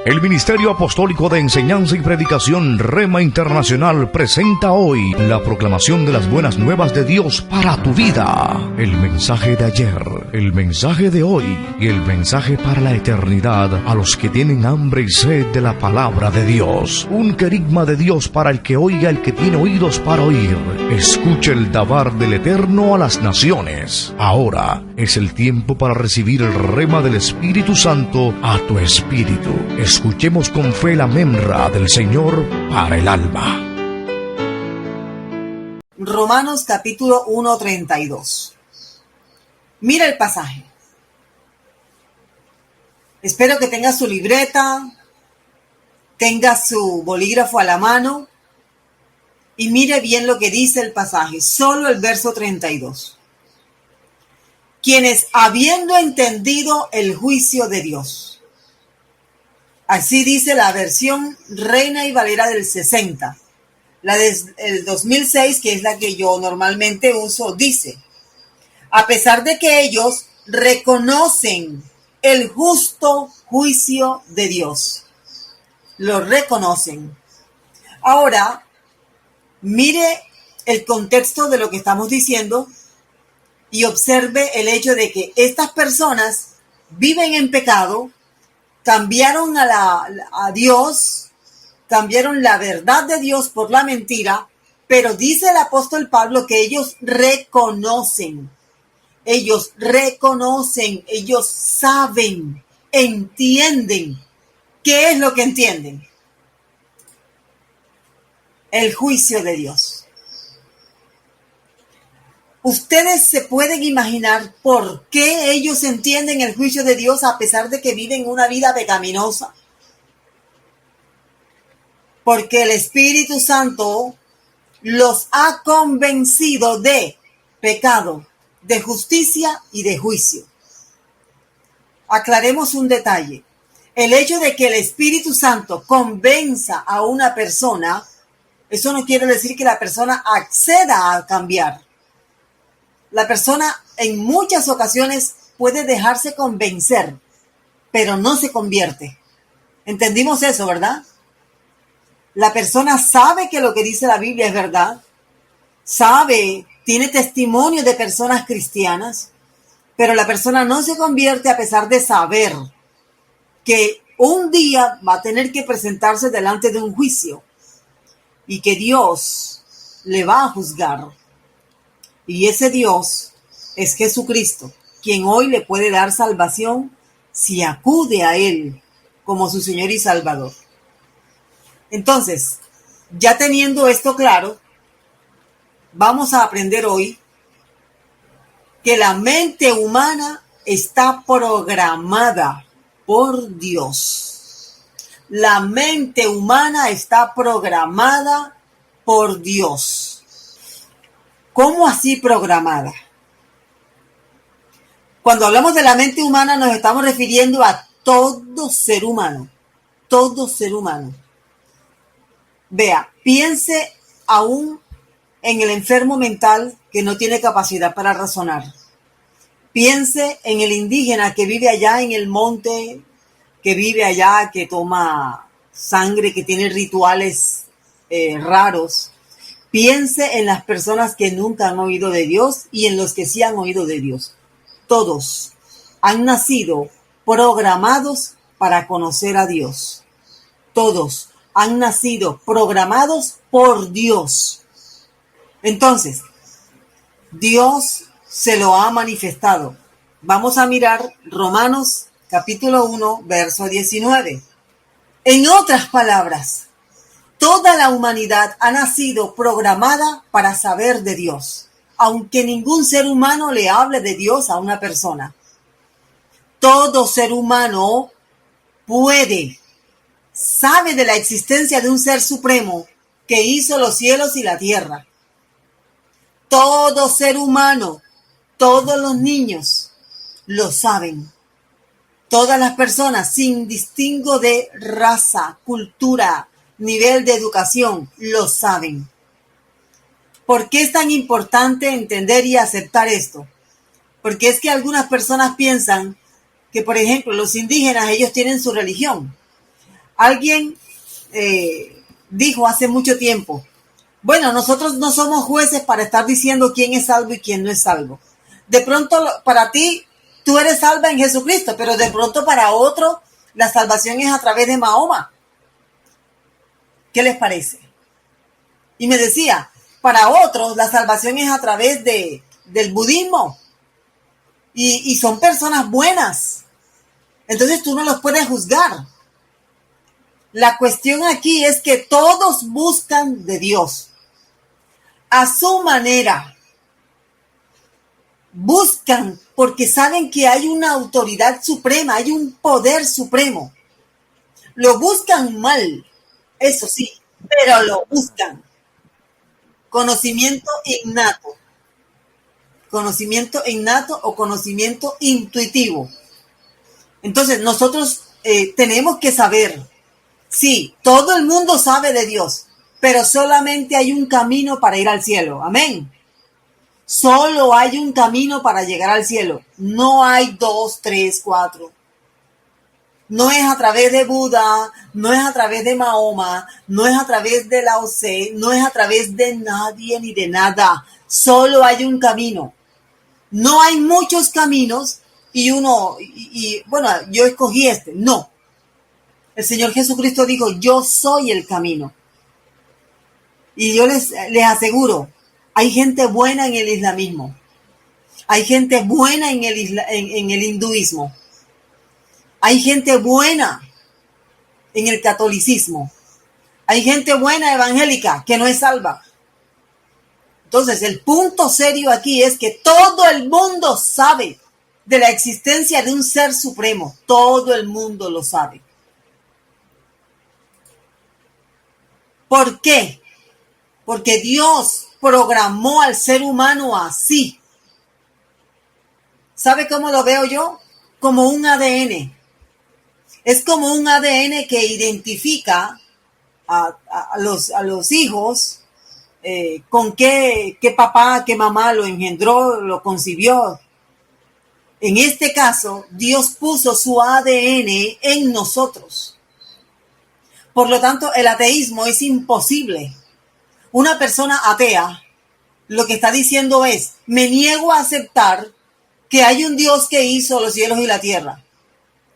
El Ministerio Apostólico de Enseñanza y Predicación Rema Internacional presenta hoy la proclamación de las buenas nuevas de Dios para tu vida. El mensaje de ayer, el mensaje de hoy y el mensaje para la eternidad a los que tienen hambre y sed de la palabra de Dios. Un querigma de Dios para el que oiga, el que tiene oídos para oír. Escuche el dabar del Eterno a las naciones. Ahora es el tiempo para recibir el rema del Espíritu Santo a tu espíritu. Escuchemos con fe la memra del Señor para el alma. Romanos capítulo 1:32. Mira el pasaje. Espero que tenga su libreta, tenga su bolígrafo a la mano y mire bien lo que dice el pasaje, solo el verso 32. Quienes habiendo entendido el juicio de Dios. Así dice la versión Reina y Valera del 60. La del 2006, que es la que yo normalmente uso, dice: a pesar de que ellos reconocen el justo juicio de Dios. Lo reconocen. Ahora, mire el contexto de lo que estamos diciendo y observe el hecho de que estas personas viven en pecado, cambiaron a Dios, cambiaron la verdad de Dios por la mentira, pero dice el apóstol Pablo que ellos reconocen, ellos saben, entienden. ¿Qué es lo que entienden? El juicio de Dios. Ustedes se pueden imaginar por qué ellos entienden el juicio de Dios a pesar de que viven una vida pecaminosa. Porque el Espíritu Santo los ha convencido de pecado, de justicia y de juicio. Aclaremos un detalle. El hecho de que el Espíritu Santo convenza a una persona, eso no quiere decir que la persona acceda a cambiar. La persona en muchas ocasiones puede dejarse convencer, pero no se convierte. ¿Entendimos eso, verdad? La persona sabe que lo que dice la Biblia es verdad, sabe, tiene testimonio de personas cristianas, pero la persona no se convierte a pesar de saber que un día va a tener que presentarse delante de un juicio y que Dios le va a juzgar. Y ese Dios es Jesucristo, quien hoy le puede dar salvación si acude a Él como su Señor y Salvador. Entonces, ya teniendo esto claro, vamos a aprender hoy que la mente humana está programada por Dios. La mente humana está programada por Dios. ¿Cómo así programada? Cuando hablamos de la mente humana nos estamos refiriendo a todo ser humano. Todo ser humano. Vea, piense aún en el enfermo mental que no tiene capacidad para razonar. Piense en el indígena que vive allá en el monte, que vive allá, que toma sangre, que tiene rituales raros. Piense en las personas que nunca han oído de Dios y en los que sí han oído de Dios. Todos han nacido programados para conocer a Dios. Todos han nacido programados por Dios. Entonces, Dios se lo ha manifestado. Vamos a mirar Romanos capítulo 1, verso 19. En otras palabras, toda la humanidad ha nacido programada para saber de Dios, aunque ningún ser humano le hable de Dios a una persona. Todo ser humano sabe de la existencia de un ser supremo que hizo los cielos y la tierra. Todo ser humano, todos los niños lo saben. Todas las personas, sin distingo de raza, cultura, nivel de educación, lo saben. ¿Por qué es tan importante entender y aceptar esto? Porque es que algunas personas piensan que, por ejemplo, los indígenas, ellos tienen su religión. Alguien dijo hace mucho tiempo, bueno, nosotros no somos jueces para estar diciendo quién es salvo y quién no es salvo. De pronto para ti, tú eres salva en Jesucristo, pero de pronto para otro, la salvación es a través de Mahoma. ¿Qué les parece? Y me decía, para otros la salvación es a través del budismo. Y son personas buenas. Entonces tú no los puedes juzgar. La cuestión aquí es que todos buscan de Dios. A su manera. Buscan porque saben que hay una autoridad suprema, hay un poder supremo. Lo buscan mal, eso sí, pero lo buscan. Conocimiento innato. Conocimiento innato o conocimiento intuitivo. Entonces nosotros tenemos que saber, sí, todo el mundo sabe de Dios, pero solamente hay un camino para ir al cielo. Amén. Solo hay un camino para llegar al cielo. No hay 2, 3, 4. No es a través de Buda, no es a través de Mahoma, no es a través de Lao Tse, no es a través de nadie ni de nada. Solo hay un camino. No hay muchos caminos y bueno, yo escogí este. No. El Señor Jesucristo dijo, yo soy el camino. Y yo les aseguro, hay gente buena en el islamismo. Hay gente buena en el hinduismo. Hay gente buena en el catolicismo. Hay gente buena evangélica que no es salva. Entonces, el punto serio aquí es que todo el mundo sabe de la existencia de un ser supremo. Todo el mundo lo sabe. ¿Por qué? Porque Dios programó al ser humano así. ¿Sabe cómo lo veo yo? Como un ADN. Es como un ADN que identifica a los hijos con qué papá, qué mamá lo engendró, lo concibió. En este caso, Dios puso su ADN en nosotros. Por lo tanto, el ateísmo es imposible. Una persona atea lo que está diciendo es, me niego a aceptar que hay un Dios que hizo los cielos y la tierra.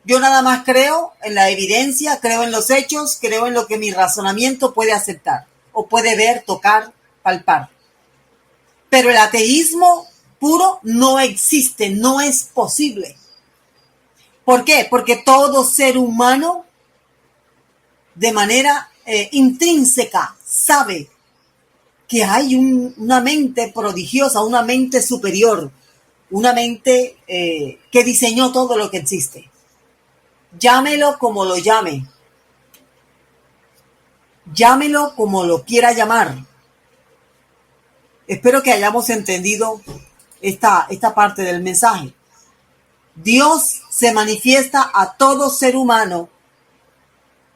Yo nada más creo en la evidencia, creo en los hechos, creo en lo que mi razonamiento puede aceptar o puede ver, tocar, palpar. Pero el ateísmo puro no existe, no es posible. ¿Por qué? Porque todo ser humano de manera intrínseca sabe que hay una mente prodigiosa, una mente superior, una mente que diseñó todo lo que existe. Llámelo como lo llame. Llámelo como lo quiera llamar. Espero que hayamos entendido esta parte del mensaje. Dios se manifiesta a todo ser humano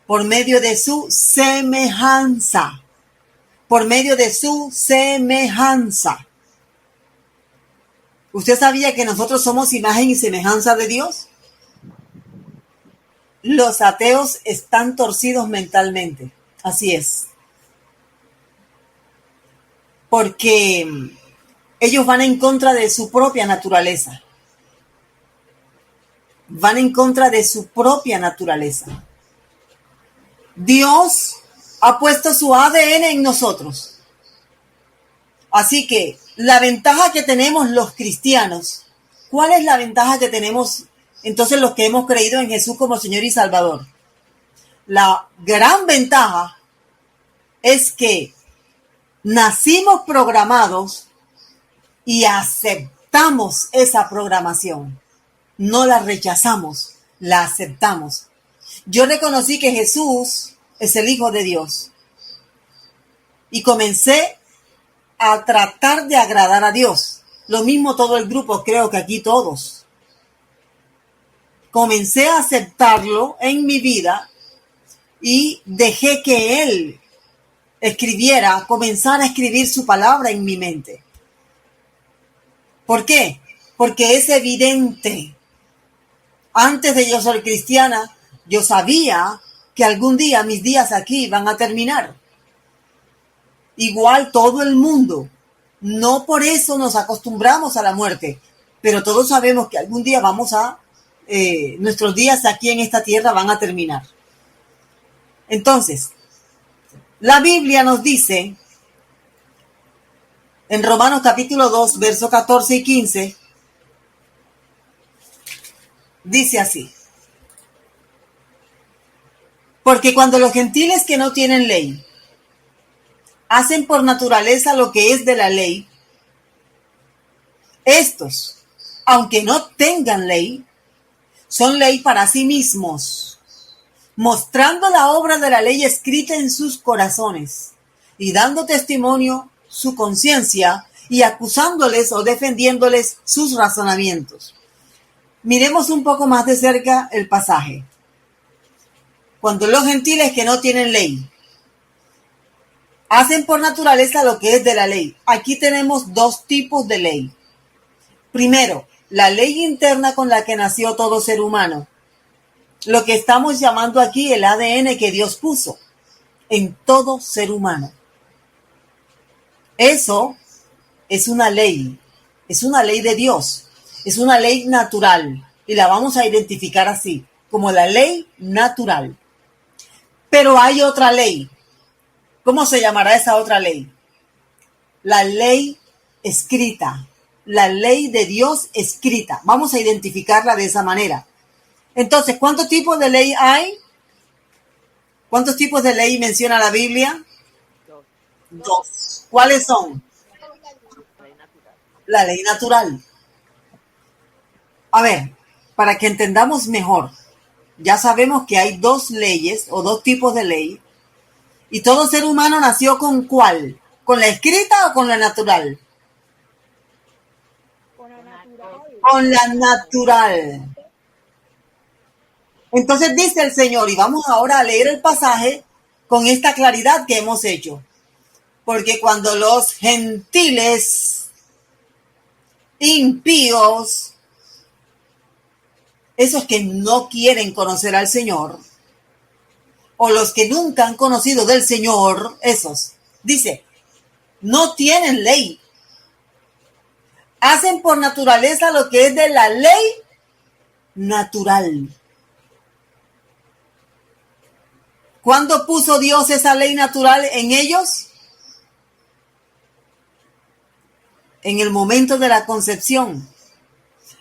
por medio de su semejanza. Por medio de su semejanza. ¿Usted sabía que nosotros somos imagen y semejanza de Dios? Los ateos están torcidos mentalmente. Así es. Porque ellos van en contra de su propia naturaleza. Van en contra de su propia naturaleza. Dios ha puesto su ADN en nosotros. Así que la ventaja que tenemos los cristianos, ¿cuál es la ventaja que tenemos entonces los que hemos creído en Jesús como Señor y Salvador? La gran ventaja es que nacimos programados y aceptamos esa programación. No la rechazamos, la aceptamos. Yo reconocí que Jesús es el Hijo de Dios y comencé a tratar de agradar a Dios. Lo mismo todo el grupo, creo que aquí todos. Comencé a aceptarlo en mi vida y dejé que Él comenzara a escribir su palabra en mi mente. ¿Por qué? Porque es evidente. Antes de yo ser cristiana, yo sabía que algún día mis días aquí van a terminar. Igual todo el mundo. No por eso nos acostumbramos a la muerte, pero todos sabemos que algún día nuestros días aquí en esta tierra van a terminar. Entonces, la Biblia nos dice en Romanos capítulo 2, versos 14 y 15, dice así: porque cuando los gentiles que no tienen ley hacen por naturaleza lo que es de la ley, estos, aunque no tengan ley, son ley para sí mismos, mostrando la obra de la ley escrita en sus corazones y dando testimonio su conciencia y acusándoles o defendiéndoles sus razonamientos. Miremos un poco más de cerca el pasaje. Cuando los gentiles que no tienen ley hacen por naturaleza lo que es de la ley. Aquí tenemos dos tipos de ley. Primero, la ley interna con la que nació todo ser humano. Lo que estamos llamando aquí el ADN que Dios puso en todo ser humano. Eso es una ley de Dios, es una ley natural y la vamos a identificar así, como la ley natural. Pero hay otra ley. ¿Cómo se llamará esa otra ley? La ley escrita, la ley de Dios escrita. Vamos a identificarla de esa manera. Entonces, ¿cuántos tipos de ley hay? ¿Cuántos tipos de ley menciona la Biblia? Dos. ¿Cuáles son? La ley natural. A ver, para que entendamos mejor, ya sabemos que hay dos leyes o dos tipos de ley. ¿Y todo ser humano nació con cuál? ¿Con la escrita o con la natural? Con la natural. Entonces dice el Señor, y vamos ahora a leer el pasaje con esta claridad que hemos hecho. Porque cuando los gentiles impíos, esos que no quieren conocer al Señor, o los que nunca han conocido del Señor, esos, dice, no tienen ley. Hacen por naturaleza lo que es de la ley natural. ¿Cuándo puso Dios esa ley natural en ellos? En el momento de la concepción.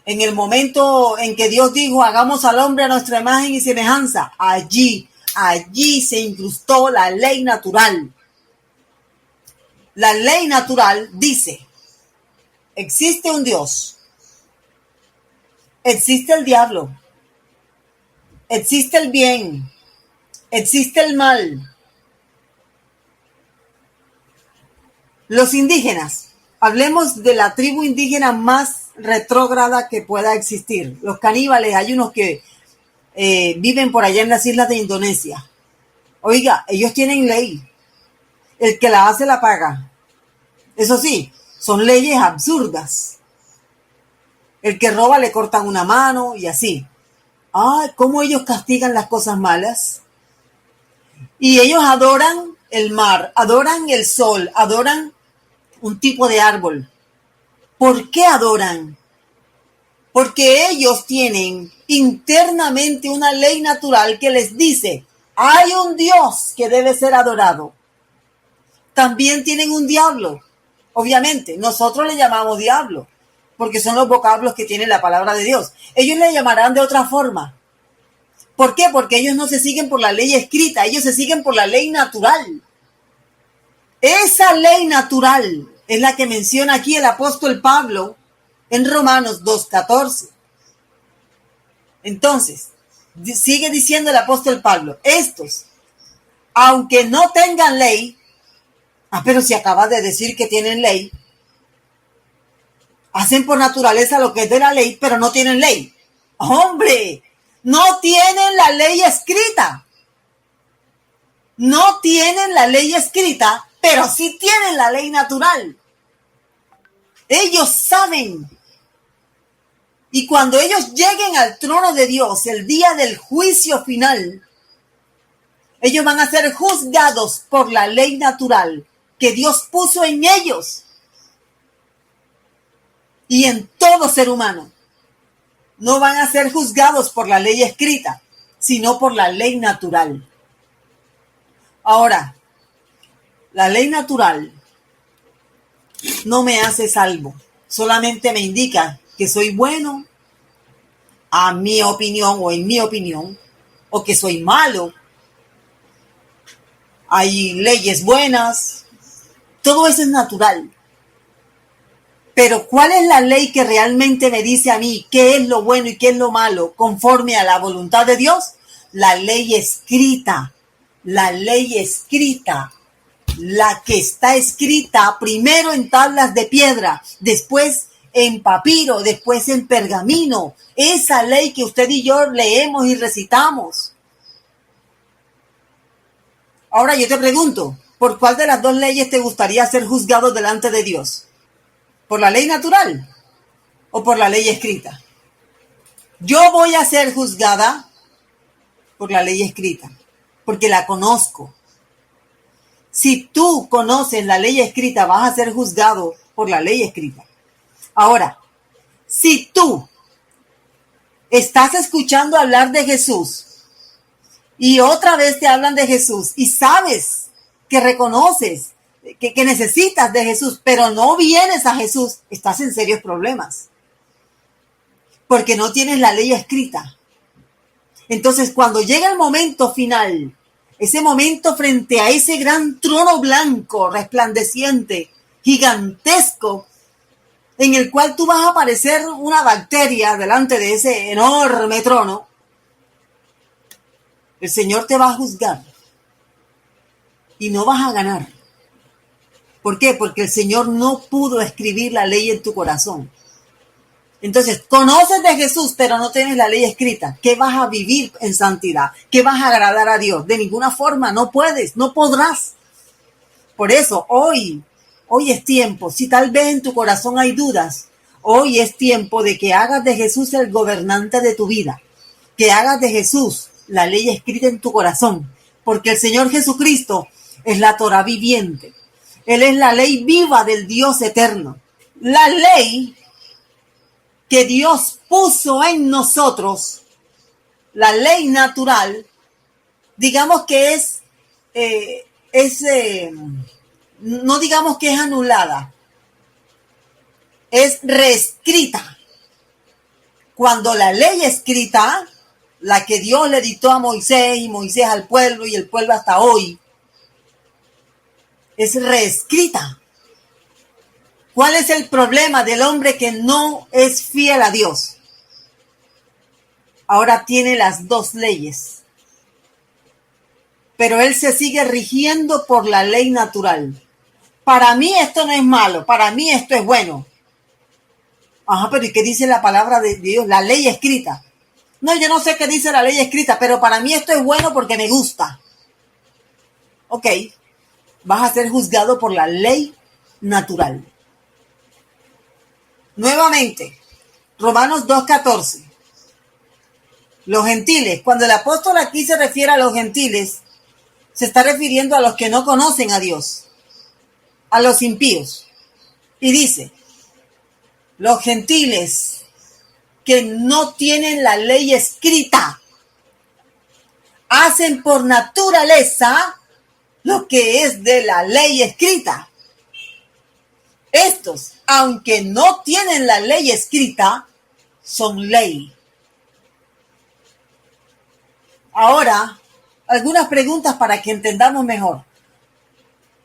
En el momento en que Dios dijo, hagamos al hombre a nuestra imagen y semejanza. Allí se incrustó la ley natural. La ley natural dice, existe un Dios, existe el diablo, existe el bien, existe el mal. Los indígenas, hablemos de la tribu indígena más retrógrada que pueda existir. Los caníbales, hay unos que viven por allá en las islas de Indonesia. Oiga, ellos tienen ley. El que la hace la paga. Eso sí, son leyes absurdas. El que roba le cortan una mano y así. Ah, ¿cómo ellos castigan las cosas malas? Y ellos adoran el mar, adoran el sol, adoran un tipo de árbol. ¿Por qué adoran? Porque ellos tienen internamente una ley natural que les dice, hay un Dios que debe ser adorado. También tienen un diablo. Obviamente, nosotros le llamamos diablo, porque son los vocablos que tiene la palabra de Dios. Ellos le llamarán de otra forma. ¿Por qué? Porque ellos no se siguen por la ley escrita, ellos se siguen por la ley natural. Esa ley natural es la que menciona aquí el apóstol Pablo en Romanos 2:14. Entonces, sigue diciendo el apóstol Pablo, estos, aunque no tengan ley, pero si acaba de decir que tienen ley, hacen por naturaleza lo que es de la ley, pero no tienen ley. ¡Hombre! No tienen la ley escrita. No tienen la ley escrita, pero sí tienen la ley natural. Ellos saben. Y cuando ellos lleguen al trono de Dios, el día del juicio final, Ellos van a ser juzgados por la ley natural que Dios puso en ellos y en todo ser humano. No van a ser juzgados por la ley escrita, sino por la ley natural. Ahora, la ley natural no me hace salvo, solamente me indica que soy bueno, a mi opinión o en mi opinión, o que soy malo. Hay leyes buenas, todo eso es natural. Pero ¿cuál es la ley que realmente me dice a mí qué es lo bueno y qué es lo malo conforme a la voluntad de Dios? La ley escrita, la que está escrita primero en tablas de piedra, después en papiro, después en pergamino. Esa ley que usted y yo leemos y recitamos. Ahora yo te pregunto, ¿por cuál de las dos leyes te gustaría ser juzgado delante de Dios? ¿Por la ley natural o por la ley escrita? Yo voy a ser juzgada por la ley escrita, porque la conozco. Si tú conoces la ley escrita, vas a ser juzgado por la ley escrita. Ahora, si tú estás escuchando hablar de Jesús y otra vez te hablan de Jesús y sabes que reconoces que necesitas de Jesús, pero no vienes a Jesús, estás en serios problemas. Porque no tienes la ley escrita. Entonces, cuando llega el momento final, ese momento frente a ese gran trono blanco, resplandeciente, gigantesco, en el cual tú vas a parecer una bacteria delante de ese enorme trono, el Señor te va a juzgar y no vas a ganar. ¿Por qué? Porque el Señor no pudo escribir la ley en tu corazón. Entonces, conoces de Jesús, pero no tienes la ley escrita. ¿Qué vas a vivir en santidad? ¿Qué vas a agradar a Dios? De ninguna forma, no puedes, no podrás. Por eso, hoy es tiempo. Si tal vez en tu corazón hay dudas, hoy es tiempo de que hagas de Jesús el gobernante de tu vida. Que hagas de Jesús la ley escrita en tu corazón. Porque el Señor Jesucristo es la Torá viviente. Él es la ley viva del Dios eterno. La ley que Dios puso en nosotros, la ley natural, digamos que no digamos que es anulada, es reescrita. Cuando la ley escrita, la que Dios le dictó a Moisés y Moisés al pueblo y el pueblo hasta hoy, es reescrita. ¿Cuál es el problema del hombre que no es fiel a Dios? Ahora tiene las dos leyes. Pero él se sigue rigiendo por la ley natural. Para mí esto no es malo, para mí esto es bueno. Ajá, pero ¿y qué dice la palabra de Dios? La ley escrita. No, yo no sé qué dice la ley escrita, pero para mí esto es bueno porque me gusta. Ok, vas a ser juzgado por la ley natural. Nuevamente, Romanos 2:14. Los gentiles, cuando el apóstol aquí se refiere a los gentiles, se está refiriendo a los que no conocen a Dios, a los impíos. Y dice, los gentiles que no tienen la ley escrita, hacen por naturaleza lo que es de la ley escrita. Estos, aunque no tienen la ley escrita, son ley. Ahora, algunas preguntas para que entendamos mejor.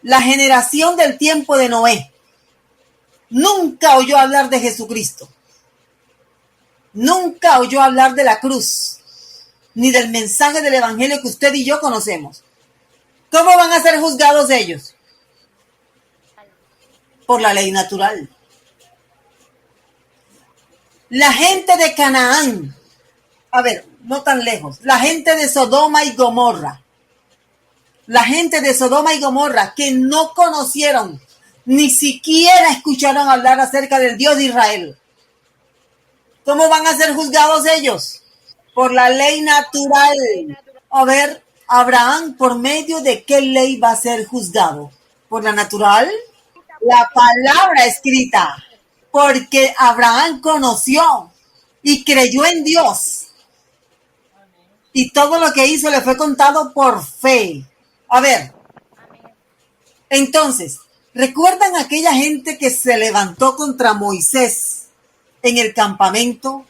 La generación del tiempo de Noé nunca oyó hablar de Jesucristo. Nunca oyó hablar de la cruz, ni del mensaje del evangelio que usted y yo conocemos. ¿Cómo van a ser juzgados ellos? Por la ley natural. La gente de Canaán, a ver, no tan lejos, la gente de Sodoma y Gomorra, que no conocieron, ni siquiera escucharon hablar acerca del Dios de Israel. ¿Cómo van a ser juzgados ellos? Por la ley natural. A ver, Abraham, ¿por medio de qué ley va a ser juzgado? ¿Por la natural? La palabra escrita. Porque Abraham conoció y creyó en Dios. Y todo lo que hizo le fue contado por fe. A ver, entonces, ¿recuerdan aquella gente que se levantó contra Moisés en el campamento?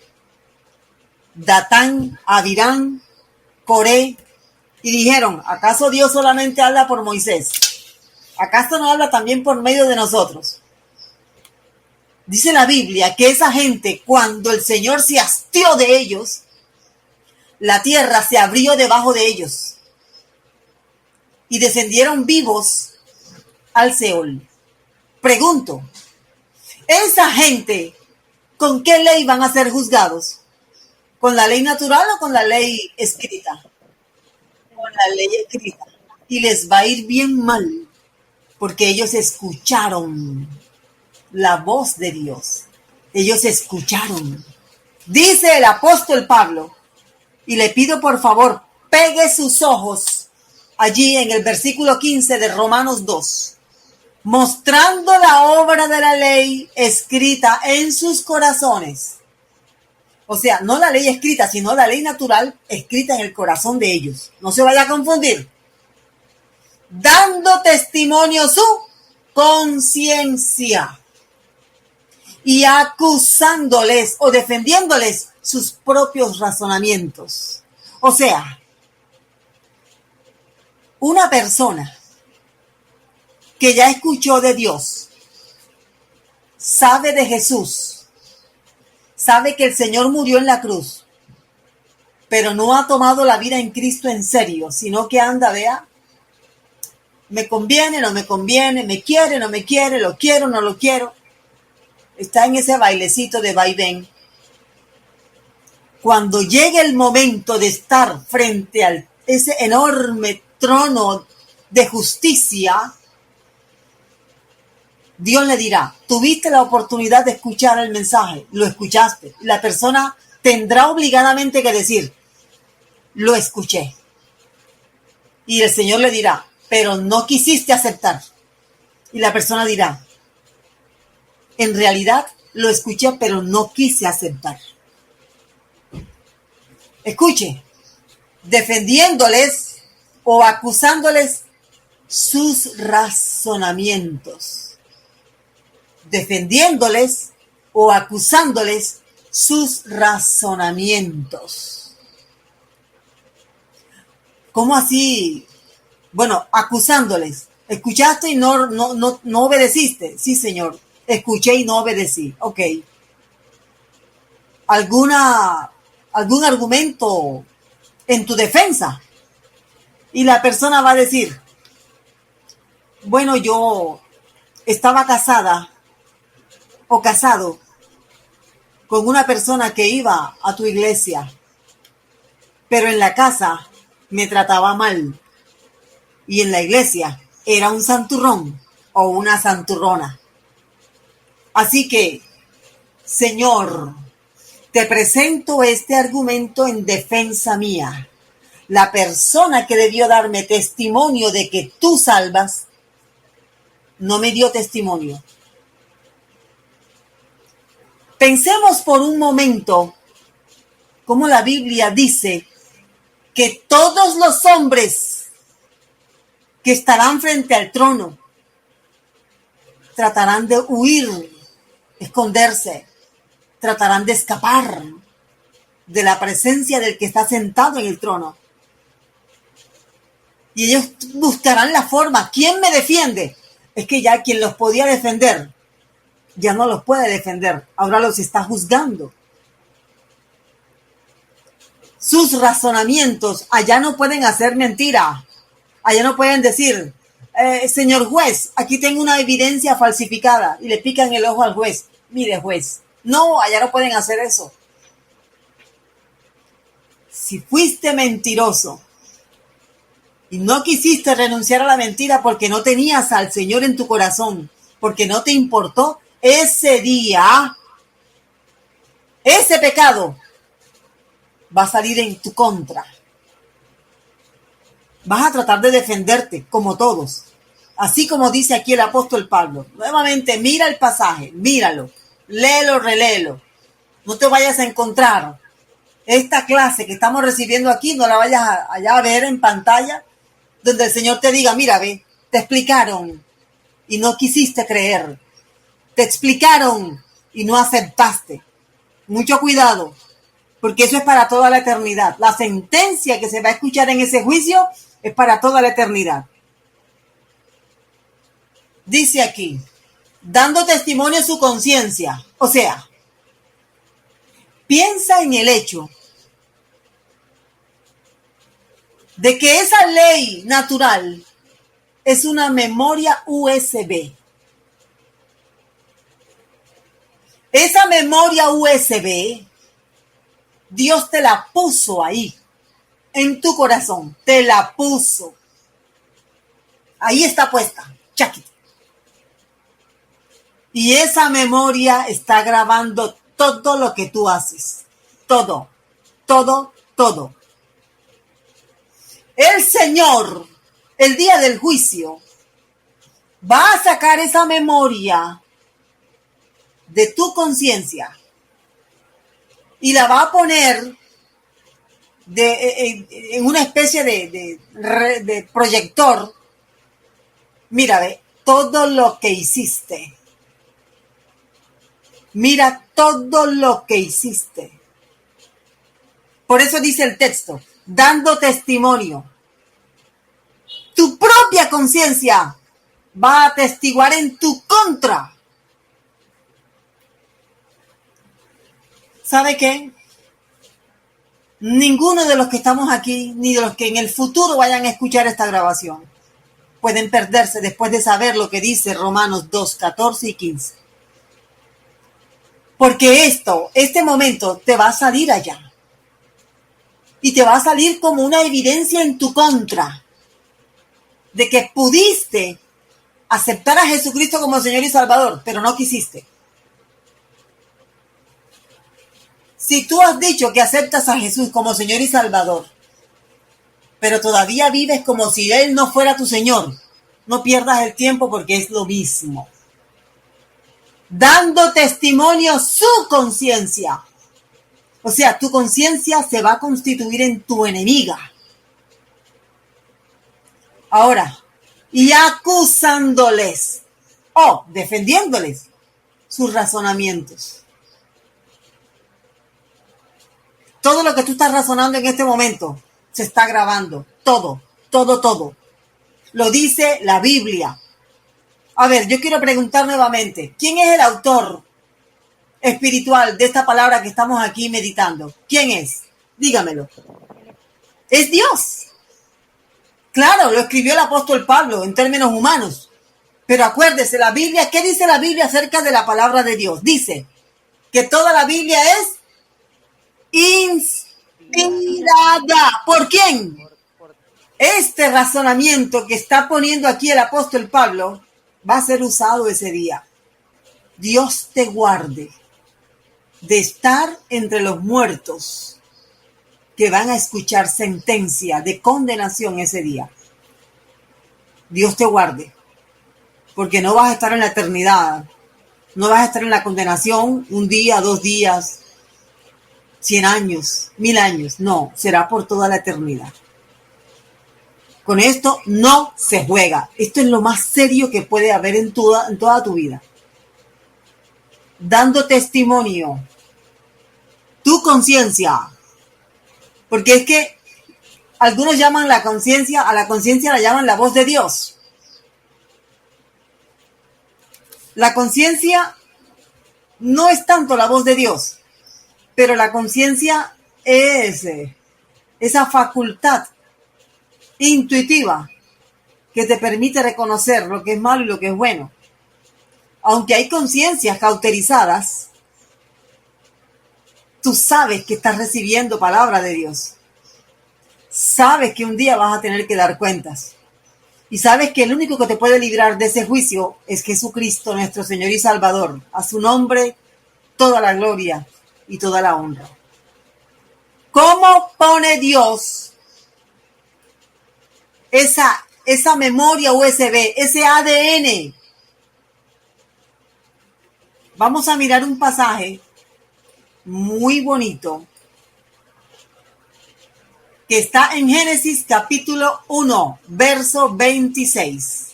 Datán, Abirán, Coré, y dijeron, ¿acaso Dios solamente habla por Moisés? ¿Acaso no habla también por medio de nosotros? Dice la Biblia que esa gente, cuando el Señor se hastió de ellos, la tierra se abrió debajo de ellos y descendieron vivos al Seol. Pregunto, ¿esa gente con qué ley van a ser juzgados? ¿Con la ley natural o con la ley escrita? Con la ley escrita. Y les va a ir bien mal, porque ellos escucharon la voz de Dios. Ellos escucharon. Dice el apóstol Pablo, y le pido por favor, pegue sus ojos allí en el versículo 15 de Romanos 2, mostrando la obra de la ley escrita en sus corazones. O sea, no la ley escrita, sino la ley natural escrita en el corazón de ellos. No se vaya a confundir. Dando testimonio su conciencia y acusándoles o defendiéndoles sus propios razonamientos. O sea, una persona que ya escuchó de Dios, sabe de Jesús, sabe que el Señor murió en la cruz, pero no ha tomado la vida en Cristo en serio, sino que anda, vea, me conviene, no me conviene, me quiere, no me quiere, lo quiero, no lo quiero. Está en ese bailecito de vaivén. Cuando llegue el momento de estar frente a ese enorme trono de justicia, Dios le dirá, tuviste la oportunidad de escuchar el mensaje, lo escuchaste. La persona tendrá obligadamente que decir, lo escuché. Y el Señor le dirá, pero no quisiste aceptar. Y la persona dirá, en realidad lo escuché, pero no quise aceptar. Escuche, defendiéndoles o acusándoles sus razonamientos. Defendiéndoles o acusándoles sus razonamientos. ¿Cómo así? Bueno, acusándoles. ¿Escuchaste y no obedeciste? Sí, Señor. Escuché y no obedecí. Ok. ¿Algún argumento en tu defensa? Y la persona va a decir, bueno, yo estaba casada o casado con una persona que iba a tu iglesia, pero en la casa me trataba mal y en la iglesia era un santurrón o una santurrona. Así que, Señor, te presento este argumento en defensa mía. La persona que debió darme testimonio de que tú salvas, no me dio testimonio. Pensemos por un momento cómo la Biblia dice que todos los hombres que estarán frente al trono tratarán de huir, esconderse, tratarán de escapar de la presencia del que está sentado en el trono. Y ellos buscarán la forma. ¿Quién me defiende? Es que ya quien los podía defender, ya no los puede defender. Ahora los está juzgando. Sus razonamientos allá no pueden hacer mentira. Allá no pueden decir, señor juez, aquí tengo una evidencia falsificada. Y le pican el ojo al juez. Mire, juez. No, allá no pueden hacer eso. Si fuiste mentiroso y no quisiste renunciar a la mentira porque no tenías al Señor en tu corazón, porque no te importó, ese día, ese pecado va a salir en tu contra. Vas a tratar de defenderte, como todos. Así como dice aquí el apóstol Pablo. Nuevamente, mira el pasaje, míralo, léelo, reléelo. No te vayas a encontrar esta clase que estamos recibiendo aquí, no la vayas allá a ver en pantalla, donde el Señor te diga, mira, ve, te explicaron y no quisiste creer. Te explicaron y no aceptaste. Mucho cuidado, porque eso es para toda la eternidad. La sentencia que se va a escuchar en ese juicio es para toda la eternidad. Dice aquí, dando testimonio a su conciencia. O sea, piensa en el hecho de que esa ley natural es una memoria USB. Esa memoria USB, Dios te la puso ahí, en tu corazón, te la puso. Ahí está puesta, chaquita. Y esa memoria está grabando todo lo que tú haces. Todo, todo, todo. El Señor, el día del juicio, va a sacar esa memoria de tu conciencia y la va a poner en una especie de proyector. Mira, ve, todo lo que hiciste. Mira todo lo que hiciste. Por eso dice el texto, dando testimonio. Tu propia conciencia va a atestiguar en tu contra. ¿Sabe qué? Ninguno de los que estamos aquí, ni de los que en el futuro vayan a escuchar esta grabación, pueden perderse después de saber lo que dice Romanos 2, 14 y 15. Porque este momento te va a salir allá. Y te va a salir como una evidencia en tu contra de que pudiste aceptar a Jesucristo como Señor y Salvador, pero no quisiste. Si tú has dicho que aceptas a Jesús como Señor y Salvador, pero todavía vives como si Él no fuera tu Señor, no pierdas el tiempo porque es lo mismo. Dando testimonio su conciencia. O sea, tu conciencia se va a constituir en tu enemiga. Ahora, y acusándoles o defendiéndoles sus razonamientos. Todo lo que tú estás razonando en este momento se está grabando. Todo, todo, todo. Lo dice la Biblia. A ver, yo quiero preguntar nuevamente, ¿quién es el autor espiritual de esta palabra que estamos aquí meditando? ¿Quién es? Dígamelo. Es Dios. Claro, lo escribió el apóstol Pablo en términos humanos. Pero acuérdese, la Biblia, ¿qué dice la Biblia acerca de la palabra de Dios? Dice que toda la Biblia es inspirada. ¿Por quién? Este razonamiento que está poniendo aquí el apóstol Pablo va a ser usado ese día. Dios te guarde de estar entre los muertos que van a escuchar sentencia de condenación ese día. Dios te guarde, porque no vas a estar en la eternidad, no vas a estar en la condenación un día, 2 días, 100 años, 1000 años, no, será por toda la eternidad. Con esto no se juega. Esto es lo más serio que puede haber en toda tu vida. Dando testimonio. Tu conciencia. Porque es que algunos llaman a la conciencia la llaman la voz de Dios. La conciencia no es tanto la voz de Dios, pero la conciencia es esa facultad intuitiva que te permite reconocer lo que es malo y lo que es bueno. Aunque hay conciencias cauterizadas, tú sabes que estás recibiendo palabra de Dios. Sabes que un día vas a tener que dar cuentas. Y sabes que el único que te puede librar de ese juicio es Jesucristo, nuestro Señor y Salvador. A su nombre, toda la gloria y toda la honra. ¿Cómo pone Dios esa memoria USB, ese ADN. Vamos a mirar un pasaje muy bonito que está en Génesis capítulo 1, verso 26.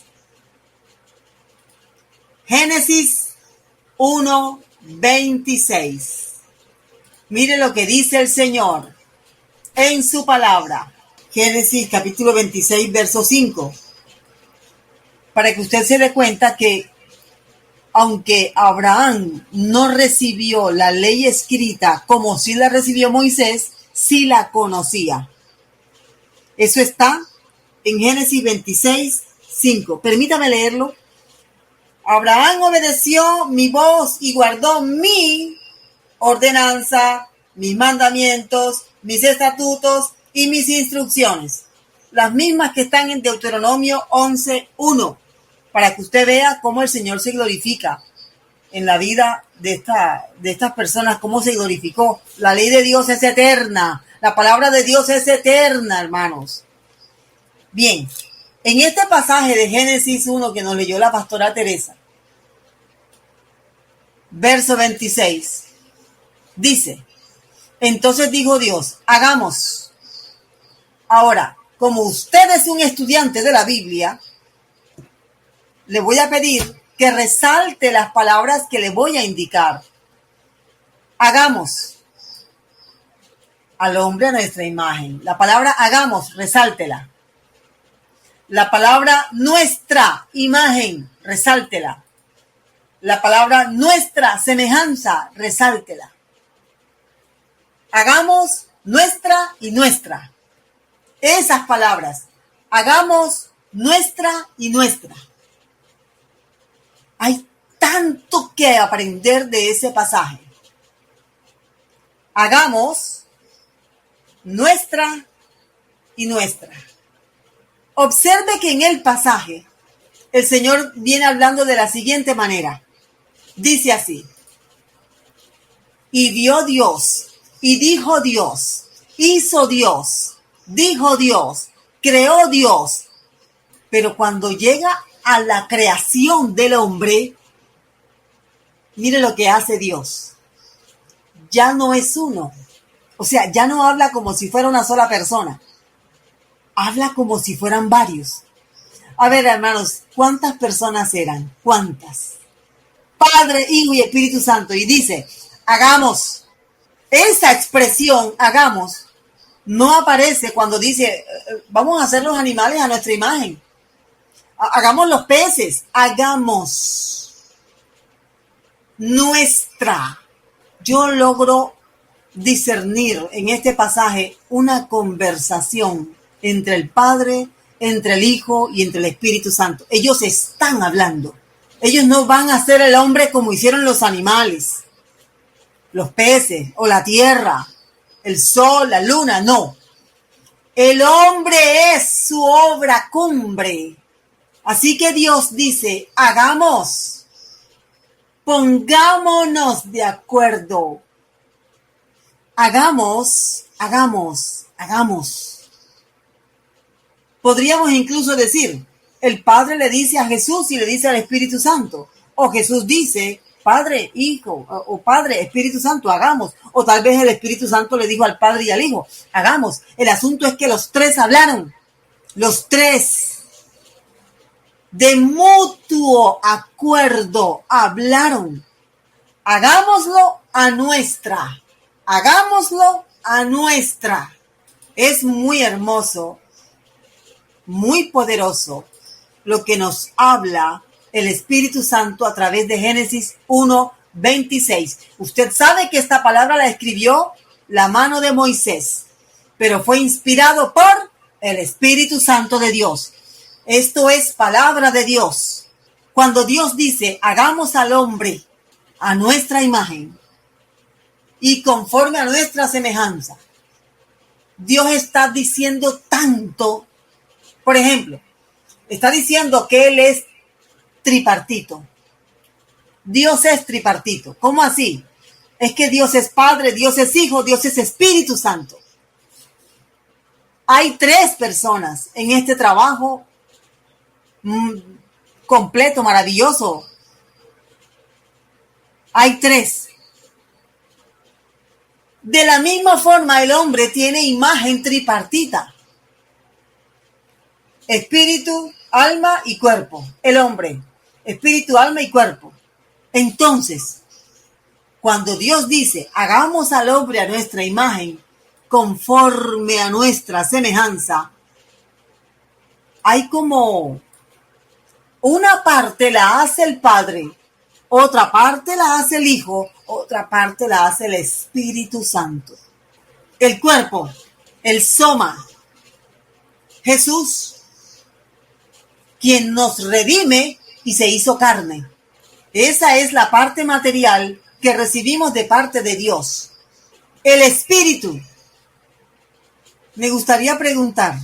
Génesis 1, 26. Mire lo que dice el Señor en su palabra. Génesis capítulo 26, verso 5. Para que usted se dé cuenta que aunque Abraham no recibió la ley escrita como sí la recibió Moisés, sí la conocía. Eso está en Génesis 26, 5. Permítame leerlo. Abraham obedeció mi voz y guardó mi ordenanza, mis mandamientos, mis estatutos y mis instrucciones. Las mismas que están en Deuteronomio 11:1. Para que usted vea cómo el Señor se glorifica en la vida de estas personas, cómo se glorificó. La ley de Dios es eterna. La palabra de Dios es eterna, hermanos. Bien, en este pasaje de Génesis 1 que nos leyó la pastora Teresa, verso 26, dice: entonces dijo Dios, hagamos. Ahora, como usted es un estudiante de la Biblia, le voy a pedir que resalte las palabras que le voy a indicar. Hagamos al hombre a nuestra imagen. La palabra hagamos, resáltela. La palabra nuestra imagen, resáltela. La palabra nuestra semejanza, resáltela. Hagamos nuestra y nuestra. Esas palabras. Hagamos nuestra y nuestra. Hay tanto que aprender de ese pasaje. Hagamos nuestra y nuestra. Observe que en el pasaje el Señor viene hablando de la siguiente manera. Dice así: y vio Dios, y dijo Dios, hizo Dios, dijo Dios, creó Dios. Pero cuando llega a la creación del hombre, mire lo que hace Dios. Ya no es uno. O sea, ya no habla como si fuera una sola persona. Habla como si fueran varios. A ver, hermanos, ¿cuántas personas eran? ¿Cuántas? Padre, Hijo y Espíritu Santo. Y dice, hagamos. Esa expresión, hagamos, no aparece cuando dice, vamos a hacer los animales a nuestra imagen. Hagamos los peces. Hagamos. Nuestra. Yo logro discernir en este pasaje una conversación entre el Padre, entre el Hijo y entre el Espíritu Santo. Ellos están hablando. Ellos no van a hacer el hombre como hicieron los animales, los peces o la tierra, el sol, la luna, no. El hombre es su obra cumbre. Así que Dios dice, hagamos, pongámonos de acuerdo. Hagamos. Podríamos incluso decir, el Padre le dice a Jesús y le dice al Espíritu Santo. O Jesús dice, Padre, Hijo, o Padre, Espíritu Santo, hagamos. O tal vez el Espíritu Santo le dijo al Padre y al Hijo, hagamos. El asunto es que los tres hablaron. Los tres, de mutuo acuerdo, hablaron. Hagámoslo a nuestra. Hagámoslo a nuestra. Es muy hermoso, muy poderoso lo que nos habla el Espíritu Santo a través de Génesis 1:26. Usted sabe que esta palabra la escribió la mano de Moisés, pero fue inspirado por el Espíritu Santo de Dios. Esto es palabra de Dios. Cuando Dios dice, hagamos al hombre a nuestra imagen y conforme a nuestra semejanza, Dios está diciendo tanto. Por ejemplo, está diciendo que Él es tripartito. Dios es tripartito. ¿Cómo así? Es que Dios es Padre, Dios es Hijo, Dios es Espíritu Santo. Hay 3 personas en este trabajo completo, maravilloso. Hay 3. De la misma forma, el hombre tiene imagen tripartita. Espíritu, alma y cuerpo. El hombre, espíritu, alma y cuerpo. Entonces, cuando Dios dice, hagamos al hombre a nuestra imagen, conforme a nuestra semejanza, hay como una parte la hace el Padre, otra parte la hace el Hijo, otra parte la hace el Espíritu Santo. El cuerpo, el soma, Jesús, quien nos redime y se hizo carne. Esa es la parte material que recibimos de parte de Dios. El Espíritu. Me gustaría preguntar,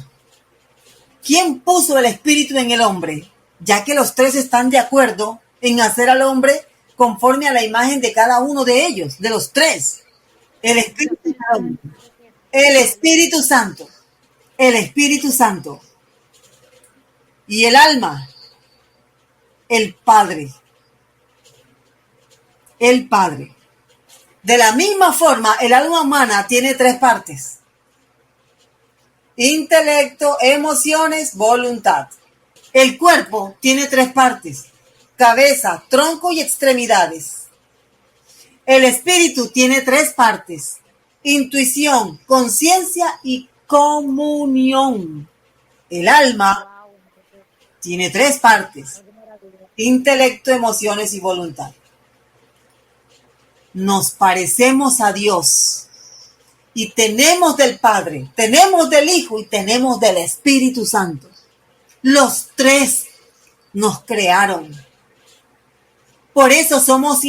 ¿quién puso el Espíritu en el hombre? Ya que los 3 están de acuerdo en hacer al hombre conforme a la imagen de cada uno de ellos, de los 3. El Espíritu Santo. El Espíritu Santo. El Espíritu Santo. Y el alma. El Padre. El Padre. De la misma forma, el alma humana tiene 3 partes. Intelecto, emociones, voluntad. El cuerpo tiene 3 partes. Cabeza, tronco y extremidades. El espíritu tiene 3 partes. Intuición, conciencia y comunión. El alma tiene 3 partes. Intelecto, emociones y voluntad. Nos parecemos a Dios y tenemos del Padre, tenemos del Hijo y tenemos del Espíritu Santo. Los 3 nos crearon. Por eso somos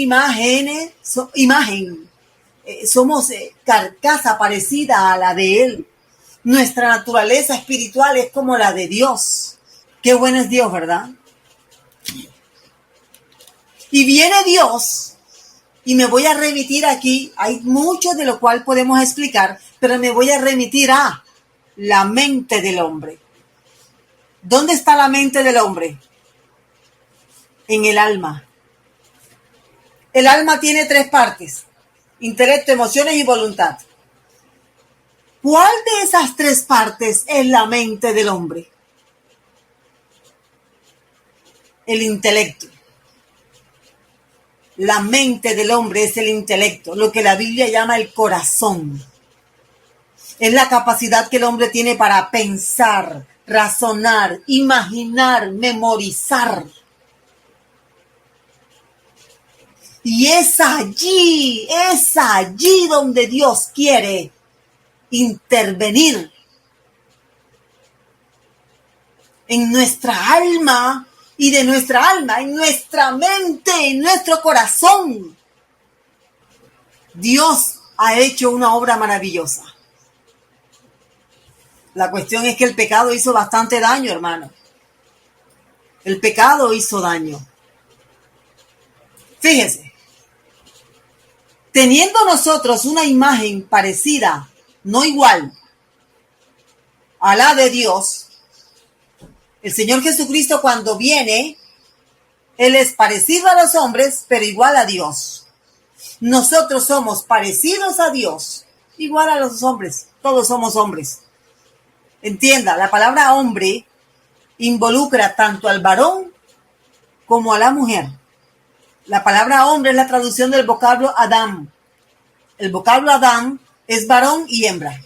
somos carcasa parecida a la de Él. Nuestra naturaleza espiritual es como la de Dios. Qué bueno es Dios, ¿verdad? Y viene Dios. Y me voy a remitir aquí, hay mucho de lo cual podemos explicar, pero me voy a remitir a la mente del hombre. ¿Dónde está la mente del hombre? En el alma. El alma tiene 3 partes, intelecto, emociones y voluntad. ¿Cuál de esas 3 partes es la mente del hombre? El intelecto. La mente del hombre es el intelecto, lo que la Biblia llama el corazón. Es la capacidad que el hombre tiene para pensar, razonar, imaginar, memorizar. Y es allí donde Dios quiere intervenir. En nuestra alma. Y de nuestra alma, en nuestra mente, en nuestro corazón. Dios ha hecho una obra maravillosa. La cuestión es que el pecado hizo bastante daño, hermano. El pecado hizo daño. Fíjese. Teniendo nosotros una imagen parecida, no igual, a la de Dios, el Señor Jesucristo cuando viene, Él es parecido a los hombres, pero igual a Dios. Nosotros somos parecidos a Dios, igual a los hombres. Todos somos hombres. Entienda, la palabra hombre involucra tanto al varón como a la mujer. La palabra hombre es la traducción del vocablo Adán. El vocablo Adán es varón y hembra.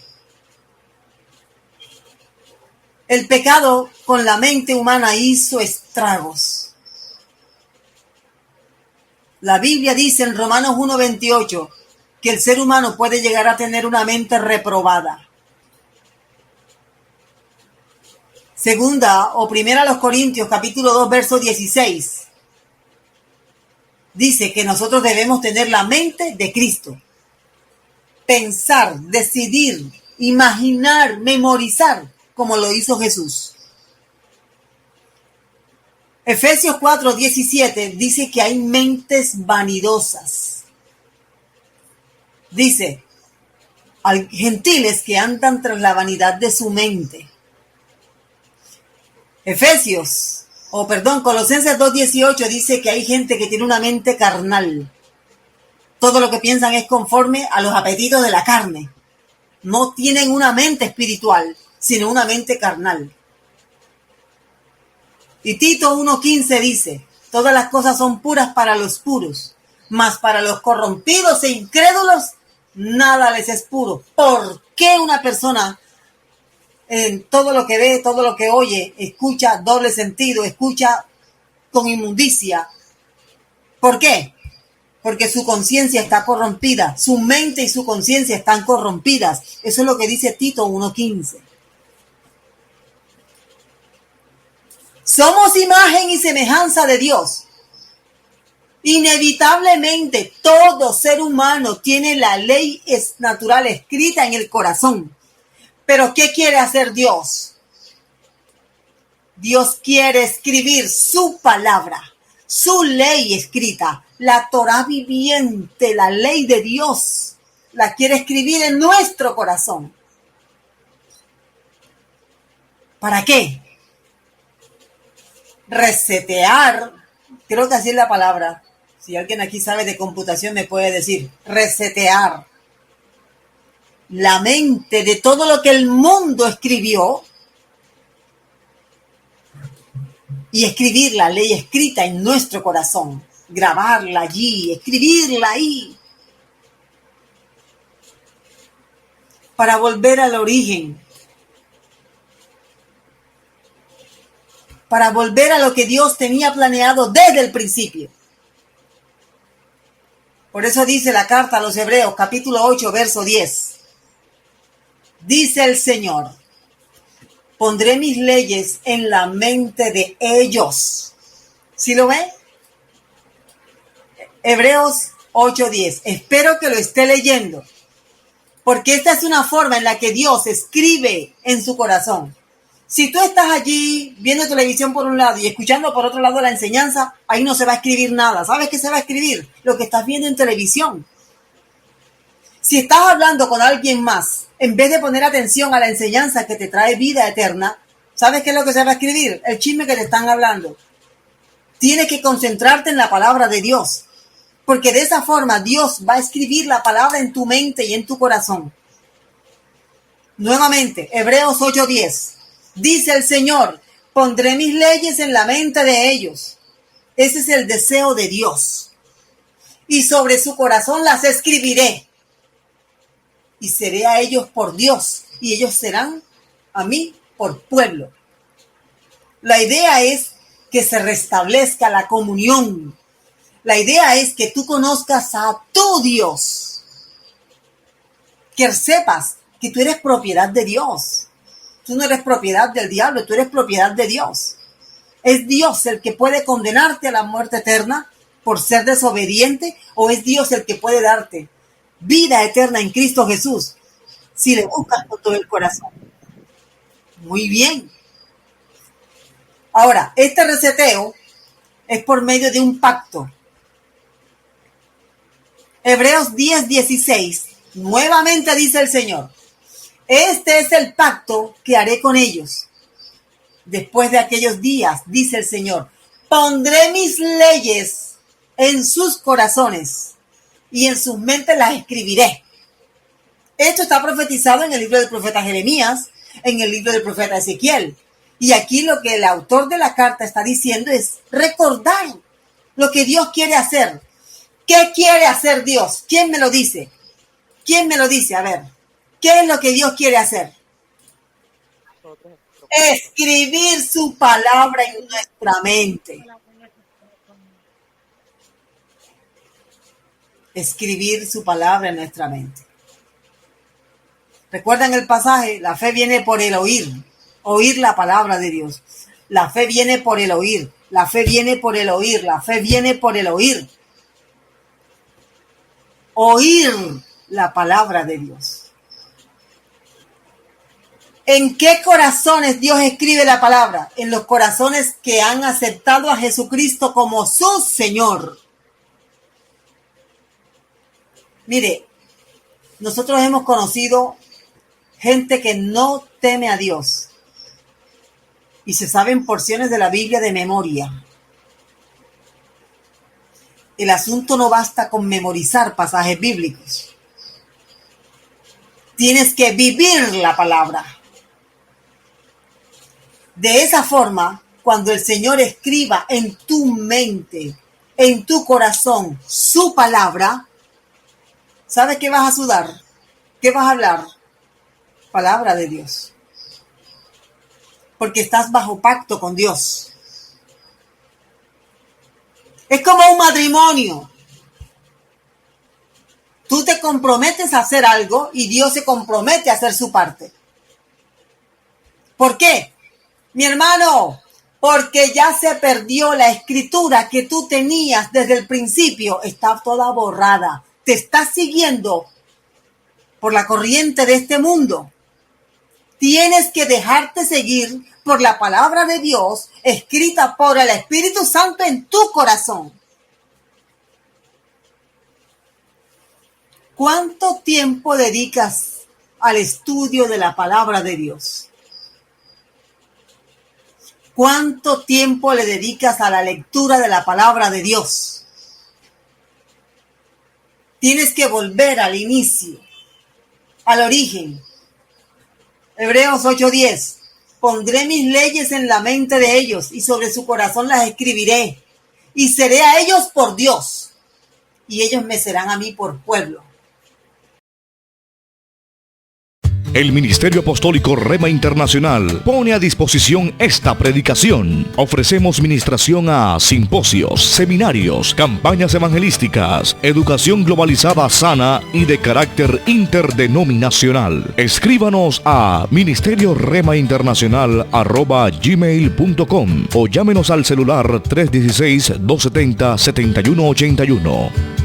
El pecado con la mente humana hizo estragos. La Biblia dice en Romanos 1:28 que el ser humano puede llegar a tener una mente reprobada. Segunda o primera a los Corintios, capítulo 2, verso 16. Dice que nosotros debemos tener la mente de Cristo. Pensar, decidir, imaginar, memorizar, como lo hizo Jesús. Efesios 4:17 dice que hay mentes vanidosas. Dice, gentiles que andan tras la vanidad de su mente. Colosenses 2:18 dice que hay gente que tiene una mente carnal. Todo lo que piensan es conforme a los apetitos de la carne. No tienen una mente espiritual, sino una mente carnal. Y Tito 1:15 dice, todas las cosas son puras para los puros, mas para los corrompidos e incrédulos nada les es puro. ¿Por qué una persona en todo lo que ve, todo lo que oye, escucha doble sentido, escucha con inmundicia? ¿Por qué? Porque su conciencia está corrompida, su mente y su conciencia están corrompidas. Eso es lo que dice Tito 1:15. Somos imagen y semejanza de Dios. Inevitablemente todo ser humano tiene la ley natural escrita en el corazón. Pero ¿qué quiere hacer Dios? Dios quiere escribir su palabra, su ley escrita, la Torá viviente, la ley de Dios. La quiere escribir en nuestro corazón. ¿Para qué? Resetear, creo que así es la palabra. Si alguien aquí sabe de computación me puede decir, resetear la mente de todo lo que el mundo escribió y escribir la ley escrita en nuestro corazón, grabarla allí, escribirla ahí, para volver al origen, para volver a lo que Dios tenía planeado desde el principio. Por eso dice la carta a los Hebreos, capítulo 8, verso 10. Dice el Señor, pondré mis leyes en la mente de ellos. ¿Sí lo ve? Hebreos 8:10. Espero que lo esté leyendo, porque esta es una forma en la que Dios escribe en su corazón. Si tú estás allí viendo televisión por un lado y escuchando por otro lado la enseñanza, ahí no se va a escribir nada. ¿Sabes qué se va a escribir? Lo que estás viendo en televisión. Si estás hablando con alguien más, en vez de poner atención a la enseñanza que te trae vida eterna, ¿sabes qué es lo que se va a escribir? El chisme que te están hablando. Tienes que concentrarte en la palabra de Dios, porque de esa forma Dios va a escribir la palabra en tu mente y en tu corazón. Nuevamente, Hebreos 8:10. Dice el Señor, pondré mis leyes en la mente de ellos. Ese es el deseo de Dios. Y sobre su corazón las escribiré. Y seré a ellos por Dios, y ellos serán a mí por pueblo. La idea es que se restablezca la comunión. La idea es que tú conozcas a tu Dios. Que sepas que tú eres propiedad de Dios. Tú no eres propiedad del diablo, tú eres propiedad de Dios. ¿Es Dios el que puede condenarte a la muerte eterna por ser desobediente? ¿O es Dios el que puede darte vida eterna en Cristo Jesús si le buscas con todo el corazón? Muy bien. Ahora, este reseteo es por medio de un pacto. Hebreos 10:16. Nuevamente dice el Señor, este es el pacto que haré con ellos. Después de aquellos días, dice el Señor, pondré mis leyes en sus corazones y en sus mentes las escribiré. Esto está profetizado en el libro del profeta Jeremías, en el libro del profeta Ezequiel. Y aquí lo que el autor de la carta está diciendo es recordar lo que Dios quiere hacer. ¿Qué quiere hacer Dios? ¿Quién me lo dice? ¿Quién me lo dice? A ver, ¿qué es lo que Dios quiere hacer? Escribir su palabra en nuestra mente. Escribir su palabra en nuestra mente. ¿Recuerdan el pasaje? La fe viene por el oír. Oír la palabra de Dios. La fe viene por el oír. La fe viene por el oír. La fe viene por el oír. Oír la palabra de Dios. ¿En qué corazones Dios escribe la palabra? En los corazones que han aceptado a Jesucristo como su Señor. Mire, nosotros hemos conocido gente que no teme a Dios y se saben porciones de la Biblia de memoria. El asunto no basta con memorizar pasajes bíblicos. Tienes que vivir la palabra. De esa forma, cuando el Señor escriba en tu mente, en tu corazón, su palabra, ¿sabes qué vas a sudar? ¿Qué vas a hablar? Palabra de Dios. Porque estás bajo pacto con Dios. Es como un matrimonio. Tú te comprometes a hacer algo y Dios se compromete a hacer su parte. ¿Por qué? Mi hermano, porque ya se perdió la escritura que tú tenías desde el principio. Está toda borrada. Te estás siguiendo por la corriente de este mundo. Tienes que dejarte seguir por la palabra de Dios escrita por el Espíritu Santo en tu corazón. ¿Cuánto tiempo dedicas al estudio de la palabra de Dios? ¿Cuánto tiempo le dedicas a la lectura de la palabra de Dios? Tienes que volver al inicio, al origen. Hebreos 8:10. Pondré mis leyes en la mente de ellos y sobre su corazón las escribiré. Y seré a ellos por Dios y ellos me serán a mí por pueblo. El Ministerio Apostólico Rema Internacional pone a disposición esta predicación. Ofrecemos ministración a simposios, seminarios, campañas evangelísticas, educación globalizada sana y de carácter interdenominacional. Escríbanos a ministerio-rema-internacional@gmail.com o llámenos al celular 316-270-7181.